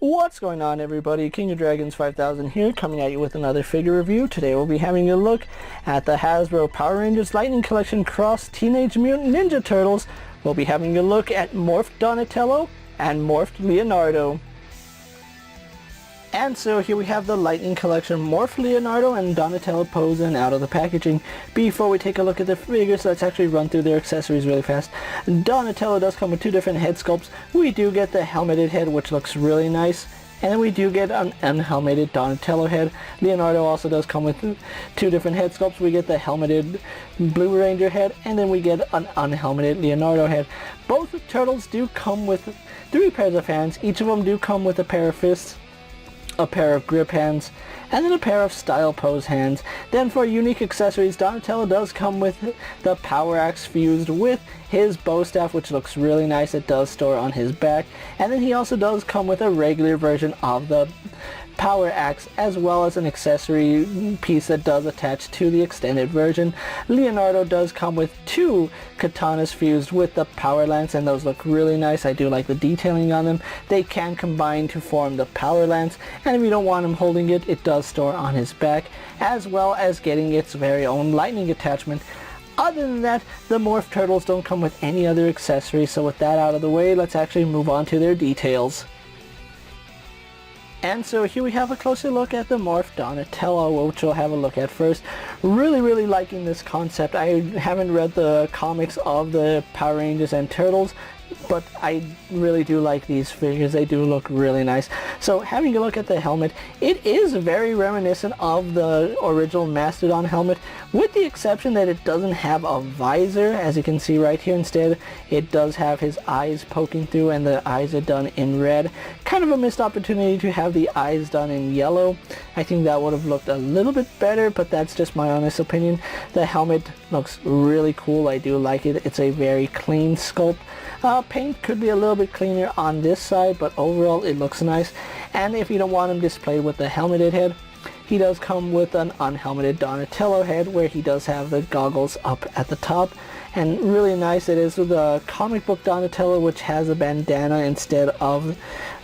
What's going on, everybody? KingofDragons 5000 here, coming at you with another figure review. Today we'll be having a look at the Hasbro Power Rangers Lightning Collection Cross Teenage Mutant Ninja Turtles. We'll be having a look at Morphed Donatello and Morphed Leonardo. And so here we have the Lightning Collection Morphed Leonardo and Donatello posing out of the packaging. Before we take a look at the figures, let's actually run through their accessories really fast. Donatello does come with two different head sculpts. We do get the helmeted head, which looks really nice. And then we do get an unhelmeted Donatello head. Leonardo also does come with two different head sculpts. We get the helmeted Blue Ranger head, and then we get an unhelmeted Leonardo head. Both turtles do come with 3 pairs of hands. Each of them do come with a pair of fists, a pair of grip hands, and then a pair of style pose hands. Then for unique accessories, Donatello does come with the power axe fused with his bow staff, which looks really nice. It does store on his back. And then he also does come with a regular version of the power axe, as well as an accessory piece that does attach to the extended version. Leonardo does come with 2 katanas fused with the power lance, and those look really nice. I do like the detailing on them. They can combine to form the power lance, and if you don't want him holding it, it does store on his back, as well as getting its very own lightning attachment. Other than that, the Morph Turtles don't come with any other accessories, so with that out of the way, let's actually move on to their details. And so here we have a closer look at the Morphed Donatello, which we'll have a look at first. Really liking this concept. I haven't read the comics of the Power Rangers and Turtles, but I really do like these figures. They do look really nice. So having a look at the helmet, it is very reminiscent of the original Mastodon helmet, with the exception that it doesn't have a visor, as you can see right here. Instead, it does have his eyes poking through, and the eyes are done in red. Kind of a missed opportunity to have the eyes done in yellow. I think that would have looked a little bit better, but that's just my honest opinion. The helmet looks really cool. I do like it. It's a very clean sculpt. Paint could be a little bit cleaner on this side, but overall it looks nice. And if you don't want him displayed with the helmeted head, he does come with an unhelmeted Donatello head, where he does have the goggles up at the top. And really nice it is with the comic book Donatello, which has a bandana instead of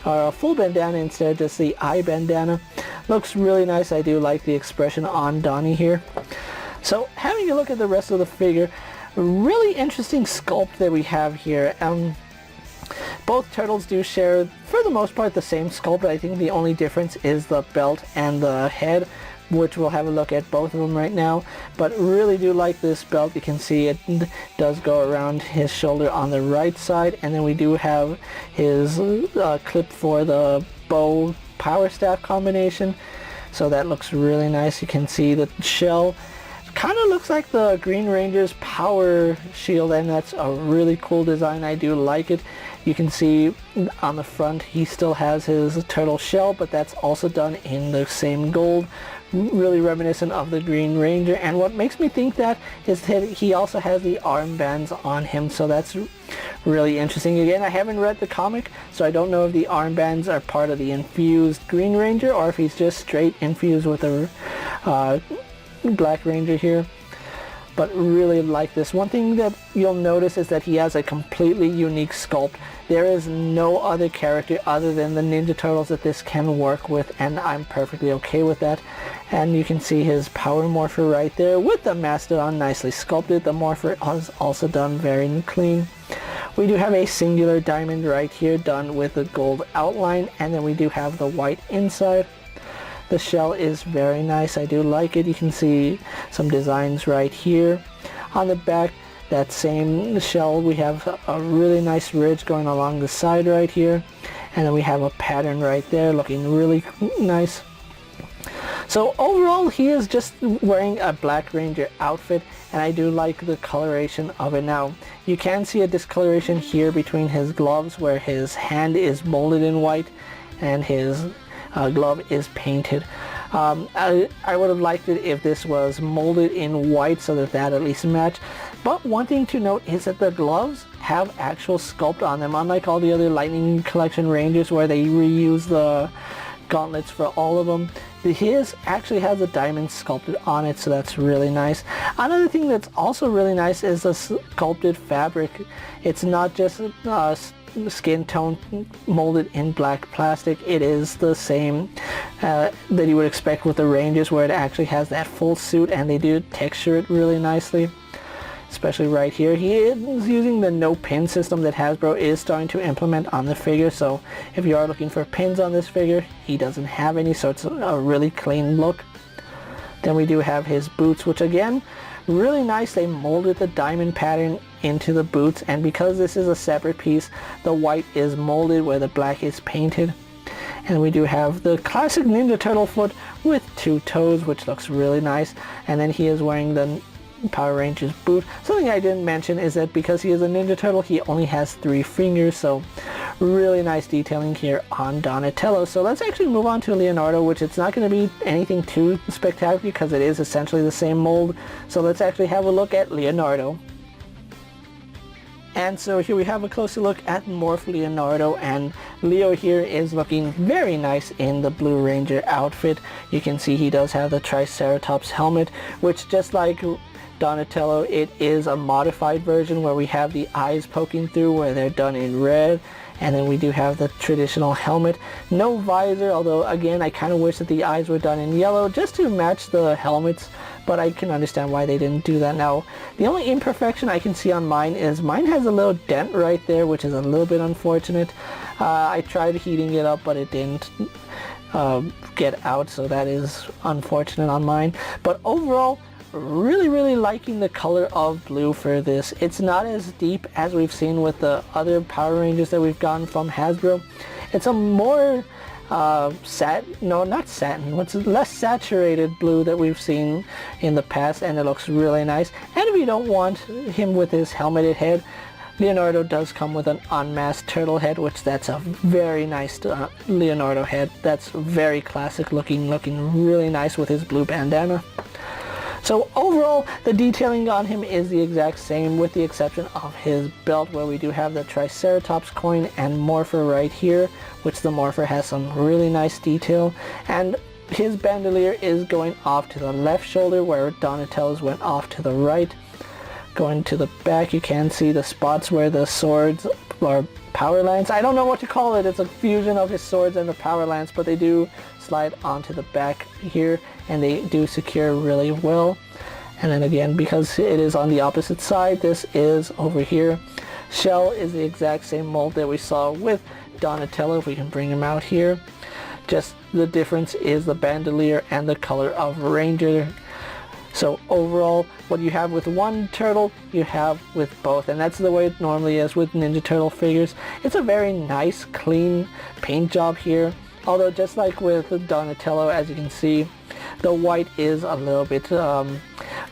a full bandana, instead of just the eye bandana. Looks really nice. I do like the expression on Donnie here. So having a look at the rest of the figure, really interesting sculpt that we have here. Both turtles do share, for the most part, the same sculpt. I think the only difference is the belt and the head, which we'll have a look at both of them right now. But really do like this belt. You can see it does go around his shoulder on the right side, and then we do have his clip for the bow power staff combination. So that looks really nice. You can see the shell kind of looks like the Green Ranger's power shield, and that's a really cool design. I do like it. You can see on the front he still has his turtle shell, but that's also done in the same gold, really reminiscent of the Green Ranger. And what makes me think that is that he also has the armbands on him, so that's really interesting. Again, I haven't read the comic, so I don't know if the armbands are part of the infused Green Ranger or if he's just straight infused with a Black Ranger here. But really like this. One thing that you'll notice is that he has a completely unique sculpt. There is no other character other than the Ninja Turtles that this can work with, and I'm perfectly okay with that. And you can see his power morpher right there with the Mastodon nicely sculpted. The morpher is also done very clean. We do have a singular diamond right here done with a gold outline, and then we do have the white inside. The shell is very nice. I do like it. You can see some designs right here. On the back, that same shell, we have a really nice ridge going along the side right here. And then we have a pattern right there looking really nice. So overall, he is just wearing a Black Ranger outfit, and I do like the coloration of it. Now, you can see a discoloration here between his gloves, where his hand is molded in white and his glove is painted. I would have liked it if this was molded in white, so that at least matched. But one thing to note is that the gloves have actual sculpt on them, unlike all the other Lightning Collection Rangers where they reuse the gauntlets for all of them. His actually has a diamond sculpted on it, so that's really nice. Another thing that's also really nice is the sculpted fabric. It's not just skin tone molded in black plastic. It is the same that you would expect with the Rangers, where it actually has that full suit, and they do texture it really nicely. Especially right here. He is using the no pin system that Hasbro is starting to implement on the figure, so if you are looking for pins on this figure, he doesn't have any, so it's a really clean look. Then we do have his boots, which again, really nice. They molded the diamond pattern into the boots, and because this is a separate piece, the white is molded where the black is painted. And we do have the classic Ninja Turtle foot with 2 toes, which looks really nice, and then he is wearing the Power Rangers boot. Something I didn't mention is that because he is a Ninja Turtle, he only has 3 fingers, so really nice detailing here on Donatello. So let's actually move on to Leonardo, which it's not going to be anything too spectacular because it is essentially the same mold. So let's actually have a look at Leonardo. And so here we have a closer look at Morph Leonardo, and Leo here is looking very nice in the Blue Ranger outfit. You can see he does have the Triceratops helmet, which just like Donatello, it is a modified version where we have the eyes poking through where they're done in red, and then we do have the traditional helmet. No visor, although again I kind of wish that the eyes were done in yellow just to match the helmets, but I can understand why they didn't do that. Now, the only imperfection I can see on mine is mine has a little dent right there, which is a little bit unfortunate. I tried heating it up, but it didn't get out, so that is unfortunate on mine. But overall, really liking the color of blue for this. It's not as deep as we've seen with the other Power Rangers that we've gotten from Hasbro. It's a more less saturated blue that we've seen in the past, and it looks really nice. And if you don't want him with his helmeted head, Leonardo does come with an unmasked turtle head, which that's a very nice Leonardo head. That's very classic looking really nice with his blue bandana. So overall, the detailing on him is the exact same with the exception of his belt, where we do have the Triceratops coin and Morpher right here, which the Morpher has some really nice detail. And his bandolier is going off to the left shoulder, where Donatello's went off to the right. Going to the back, you can see the spots where the swords are power lance. I don't know what to call it. It's a fusion of his swords and the power lance, but they do slide onto the back here, and they do secure really well. And then again, because it is on the opposite side, this is over here. Shell is the exact same mold that we saw with Donatello, if we can bring him out here. Just the difference is the bandolier and the color of Ranger. So overall, what you have with one turtle, you have with both, and that's the way it normally is with Ninja Turtle figures. It's a very nice, clean paint job here. Although just like with Donatello, as you can see, the white is a little bit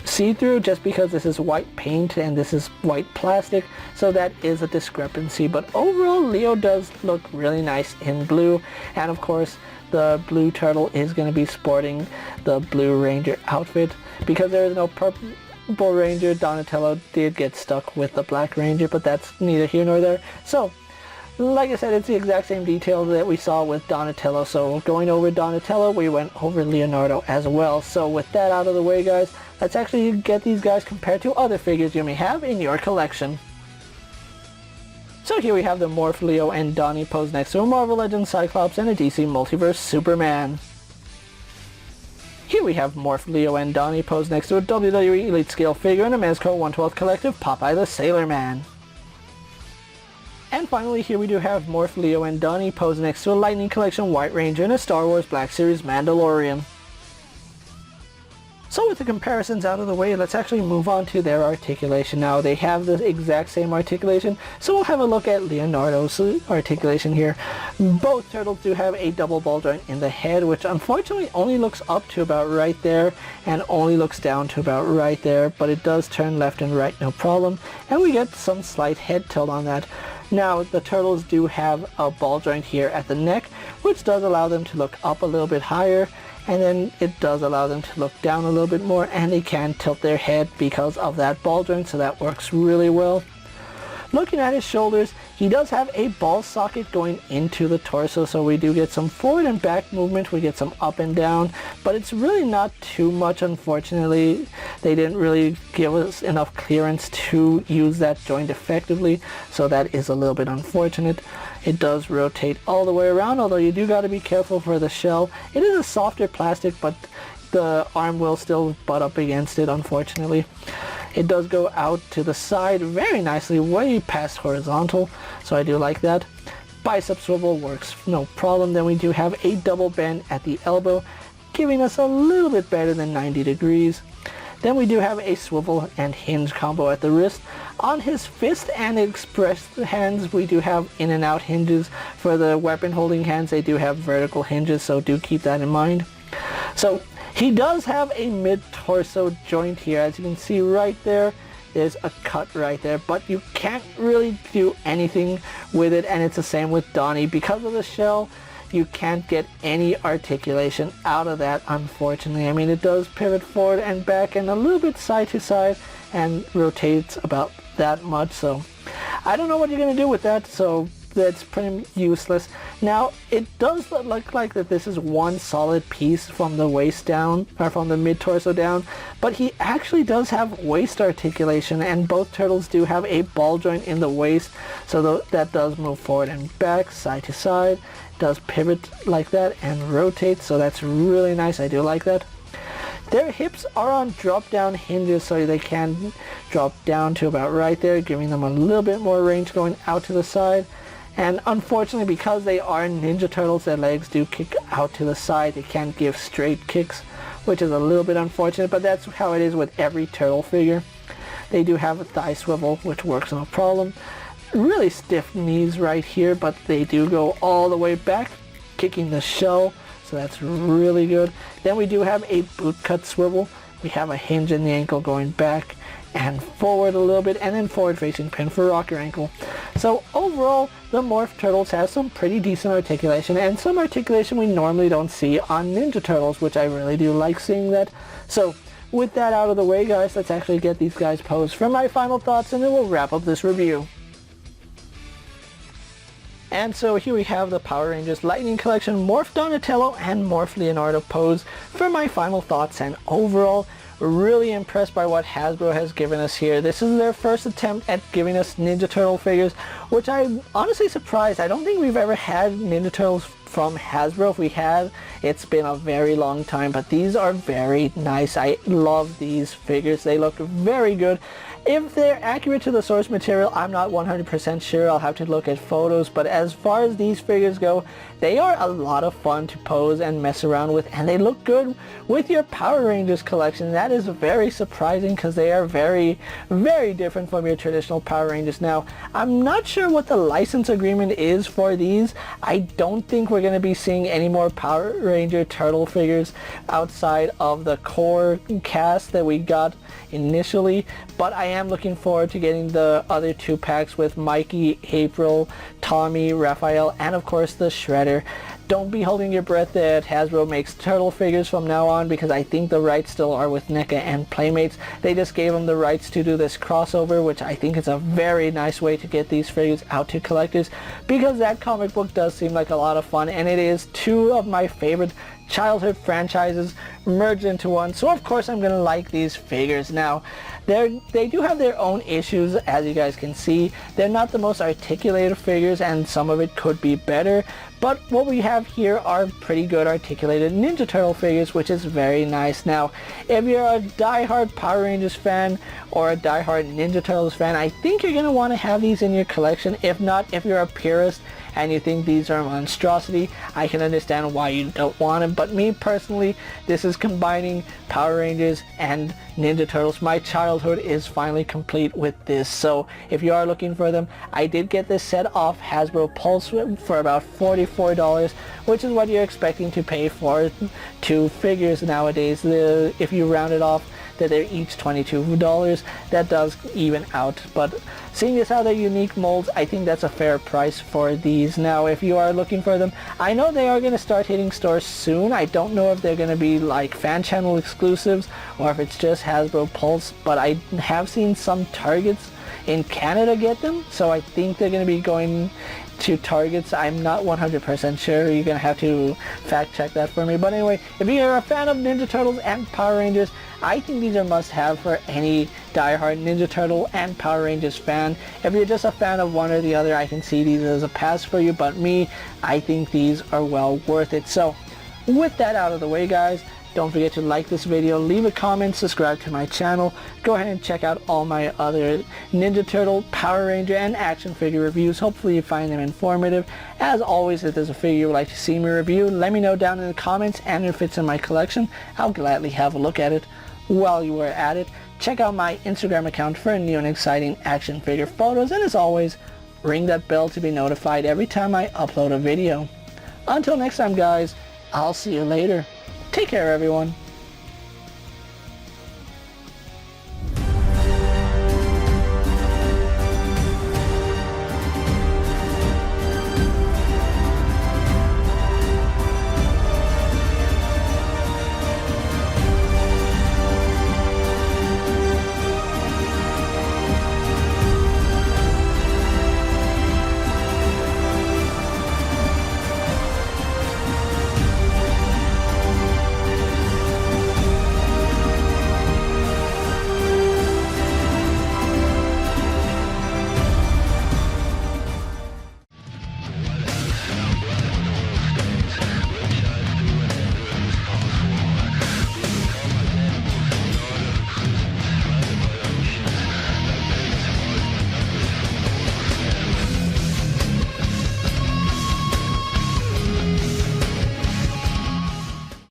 see-through, just because this is white paint and this is white plastic, so that is a discrepancy. But overall, Leo does look really nice in blue, and of course the blue turtle is going to be sporting the Blue Ranger outfit. Because there is no purple Ranger, Donatello did get stuck with the Black Ranger, but that's neither here nor there. So like I said, it's the exact same detail that we saw with Donatello. So going over Donatello, we went over Leonardo as well. So with that out of the way, guys, let's actually get these guys compared to other figures you may have in your collection. So here we have the Morph Leo and Donnie posed next to a Marvel Legends Cyclops and a DC Multiverse Superman. Here we have Morph Leo and Donnie posed next to a WWE Elite Scale figure and a Mezco 1/12 Collective Popeye the Sailor Man. And finally, here we do have Morph Leo and Donnie posed next to a Lightning Collection White Ranger and a Star Wars Black Series Mandalorian. So with the comparisons out of the way, let's actually move on to their articulation. Now, they have the exact same articulation, so we'll have a look at Leonardo's articulation here. Both turtles do have a double ball joint in the head, which unfortunately only looks up to about right there and only looks down to about right there, but it does turn left and right no problem, and we get some slight head tilt on that. Now, the turtles do have a ball joint here at the neck, which does allow them to look up a little bit higher, and then it does allow them to look down a little bit more, and they can tilt their head because of that ball joint, so that works really well. Looking at his shoulders, He does have a ball socket going into the torso, so we do get some forward and back movement, we get some up and down, but it's really not too much, unfortunately. They didn't really give us enough clearance to use that joint effectively, so that is a little bit unfortunate. It does rotate all the way around, although you do got to be careful for the shell. It is a softer plastic, but the arm will still butt up against it, unfortunately. It does go out to the side very nicely, way past horizontal, so I do like that. Bicep swivel works no problem. Then we do have a double bend at the elbow, giving us a little bit better than 90 degrees. Then we do have a swivel and hinge combo at the wrist. On his fist and express hands, we do have in and out hinges. For the weapon holding hands, they do have vertical hinges, so do keep that in mind. So he does have a mid-torso joint here. As you can see right there, there's a cut right there, but you can't really do anything with it, and it's the same with Donnie. Because of the shell, you can't get any articulation out of that, unfortunately. I mean, it does pivot forward and back and a little bit side to side and rotates about that much, so I don't know what you're going to do with that, so that's pretty useless. Now, it does look like that this is one solid piece from the waist down, or from the mid-torso down, but he actually does have waist articulation, and both turtles do have a ball joint in the waist, so that does move forward and back, side to side, does pivot like that and rotate, so that's really nice. I do like that. Their hips are on drop down hinges, so they can drop down to about right there, giving them a little bit more range going out to the side. And unfortunately, because they are Ninja Turtles, their legs do kick out to the side. They can't give straight kicks, which is a little bit unfortunate, but that's how it is with every turtle figure. They do have a thigh swivel, which works no problem. Really stiff knees right here, but they do go all the way back, kicking the shell, so that's really good. Then we do have a boot cut swivel. We have a hinge in the ankle going back and forward a little bit, and then forward facing pin for rocker ankle. So overall, the Morphed Turtles have some pretty decent articulation, and some articulation we normally don't see on Ninja Turtles, which I really do like seeing that. So with that out of the way, guys, let's actually get these guys posed for my final thoughts, and then we'll wrap up this review. And so here we have the Power Rangers Lightning Collection Morphed Donatello and Morphed Leonardo pose for my final thoughts, and overall, really impressed by what Hasbro has given us here. This is their first attempt at giving us Ninja Turtle figures, which I'm honestly surprised. I don't think we've ever had Ninja Turtles from Hasbro. If we have, it's been a very long time, but these are very nice. I love these figures. They look very good. If they're accurate to the source material, I'm not 100% sure. I'll have to look at photos, but as far as these figures go, they are a lot of fun to pose and mess around with, and they look good with your Power Rangers collection. That is very surprising because they are very, very different from your traditional Power Rangers. Now, I'm not sure what the license agreement is for these. I don't think we're going to be seeing any more Power Ranger Turtle figures outside of the core cast that we got initially, but I am looking forward to getting the other two packs with Mikey, April, Tommy, Raphael, and of course the Shredder. Don't be holding your breath that Hasbro makes turtle figures from now on, because I think the rights still are with NECA and Playmates. They just gave them the rights to do this crossover, which I think is a very nice way to get these figures out to collectors, because that comic book does seem like a lot of fun, and it is two of my favorite childhood franchises merged into one, so of course I'm gonna like these figures. Now, they do have their own issues, as you guys can see. They're not the most articulated figures, and some of it could be better, but what we have here are pretty good articulated Ninja Turtle figures, which is very nice. Now, if you're a die-hard Power Rangers fan or a die-hard Ninja Turtles fan, I think you're gonna want to have these in your collection. If not, if you're a purist and you think these are a monstrosity, I can understand why you don't want them. But me personally, this is combining Power Rangers and Ninja Turtles. My childhood is finally complete with this. So if you are looking for them, I did get this set off Hasbro Pulse for about $44, which is what you're expecting to pay for two figures nowadays. If you round it off, that they're each $22. That does even out, but seeing as how they're unique molds, I think that's a fair price for these. Now, if you are looking for them, I know they are going to start hitting stores soon. I don't know if they're going to be like fan channel exclusives or if it's just Hasbro Pulse, but I have seen some Targets in Canada get them, so I think they're going to be going to Targets. I'm not 100% sure. You're going to have to fact check that for me. But anyway, if you're a fan of Ninja Turtles and Power Rangers, I think these are must-have for any diehard Ninja Turtle and Power Rangers fan. If you're just a fan of one or the other, I can see these as a pass for you, but me, I think these are well worth it. So with that out of the way, guys, don't forget to like this video, leave a comment, subscribe to my channel. Go ahead and check out all my other Ninja Turtle, Power Ranger, and action figure reviews. Hopefully you find them informative. As always, if there's a figure you would like to see me review, let me know down in the comments, and if it's in my collection, I'll gladly have a look at it. While you are at it, check out my Instagram account for new and exciting action figure photos, and as always, ring that bell to be notified every time I upload a video. Until next time, guys, I'll see you later. Take care, everyone.